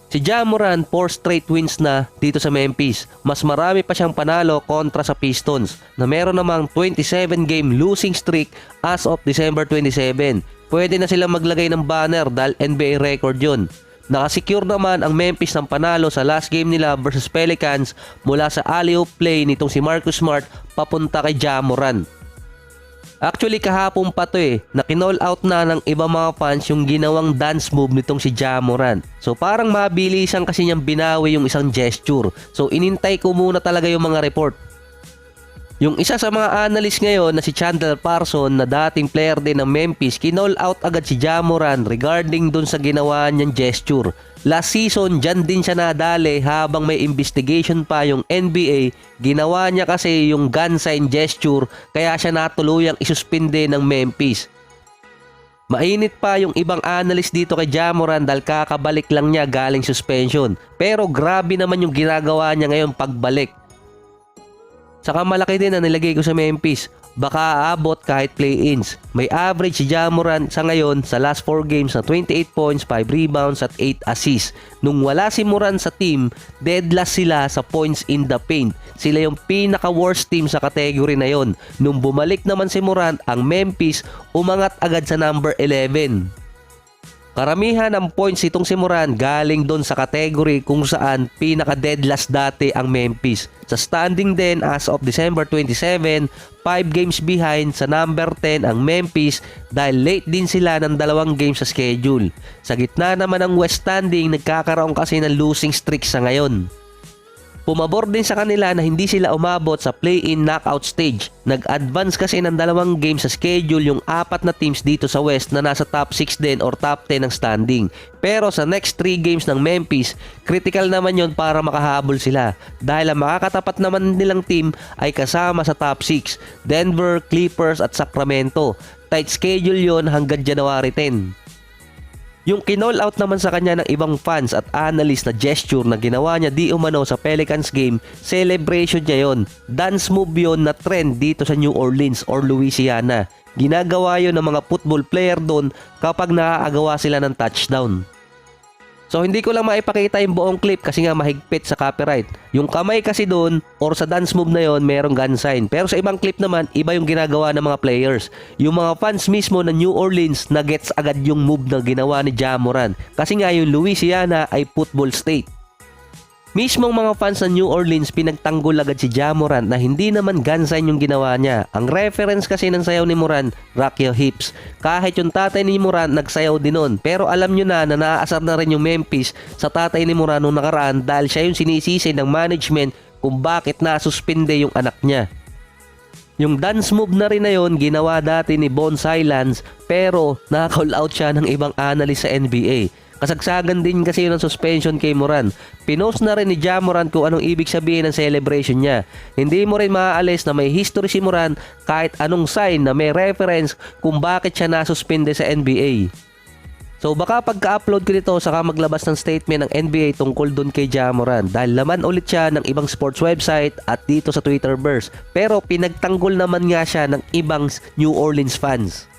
Si Ja Morant 4 straight wins na dito sa Memphis. Mas marami pa siyang panalo kontra sa Pistons na meron namang 27-game losing streak as of December 27. Pwede na silang maglagay ng banner dahil NBA record yun. Nakasecure naman ang Memphis ng panalo sa last game nila versus Pelicans mula sa alley-oop play nitong si Marcus Smart papunta kay Ja Morant. Actually kahapon pa to na kinall out na ng ibang mga fans yung ginawang dance move nitong si Ja Morant. So parang mabilisan kasi niyang binawi yung isang gesture. So inintay ko muna talaga yung mga report. Yung isa sa mga analyst ngayon na si Chandler Parsons na dating player din ng Memphis, kinall out agad si Ja Morant regarding dun sa ginawa niyang gesture. Last season, dyan din siya nadali habang may investigation pa yung NBA. Ginawa niya kasi yung gun sign gesture kaya siya natuluyang isuspinde ng Memphis. Mainit pa yung ibang analyst dito kay Ja Morant dahil kakabalik lang niya galing suspension. Pero grabe naman yung ginagawa niya ngayon pagbalik. Saka malaki din na nilagay ko sa Memphis. Baka aabot kahit play-ins. May average si Ja Morant sa ngayon sa last 4 games na 28 points, 5 rebounds at 8 assists. Nung wala si Morant sa team, dead last sila sa points in the paint. Sila yung pinaka-worst team sa category na yon. Nung bumalik naman si Morant, ang Memphis umangat agad sa number 11. Karamihan ng points itong si Morant galing doon sa category kung saan pinaka-dead last dati ang Memphis. Sa standing din as of December 27, 5 games behind sa number 10 ang Memphis dahil late din sila ng 2 games sa schedule. Sa gitna naman ng West standing, nagkakaroon kasi ng losing streak sa ngayon. Pumabor din sa kanila na hindi sila umabot sa play-in knockout stage. Nag-advance kasi ng 2 games sa schedule yung 4 na teams dito sa West na nasa top 6 din or top 10 ng standing. Pero sa next 3 games ng Memphis, critical naman yon para makahabol sila. Dahil ang makakatapat naman nilang team ay kasama sa top 6, Denver, Clippers at Sacramento. Tight schedule yon hanggang January 10. Yung kinall out naman sa kanya ng ibang fans at analyst na gesture na ginawa niya di umano sa Pelicans game, celebration niya yon. Dance move yon na trend dito sa New Orleans or Louisiana. Ginagawa yon ng mga football player doon kapag naaagawa sila ng touchdown. So hindi ko lang maipakita yung buong clip kasi nga mahigpit sa copyright. Yung kamay kasi doon or sa dance move na yon merong gun sign. Pero sa ibang clip naman, iba yung ginagawa ng mga players. Yung mga fans mismo ng New Orleans na gets agad yung move na ginawa ni Ja Morant. Kasi nga yung Louisiana ay football state. Mismong mga fans ng New Orleans pinagtanggol agad si Ja Morant na hindi naman gun sign yung ginawa niya. Ang reference kasi ng sayaw ni Morant, rock your hips. Kahit yung tatay ni Morant nagsayaw din nun. Pero alam nyo na naaasar na rin yung Memphis sa tatay ni Morant nung nakaraan dahil siya yung sinisisi ng management kung bakit nasuspinde yung anak niya. Yung dance move na rin na yun, ginawa dati ni Bones Hyland pero na-call out siya ng ibang analyst sa NBA. Kasagsagan din kasi yun ang suspension kay Morant. Pinost na rin ni Ja Morant kung anong ibig sabihin ng celebration niya. Hindi mo rin maaalis na may history si Morant kahit anong sign na may reference kung bakit siya nasuspinde sa NBA. So baka pagka-upload ko nito saka maglabas ng statement ng NBA tungkol dun kay Ja Morant dahil laman ulit siya ng ibang sports website at dito sa Twitterverse. Pero pinagtanggol naman nga siya ng ibang New Orleans fans.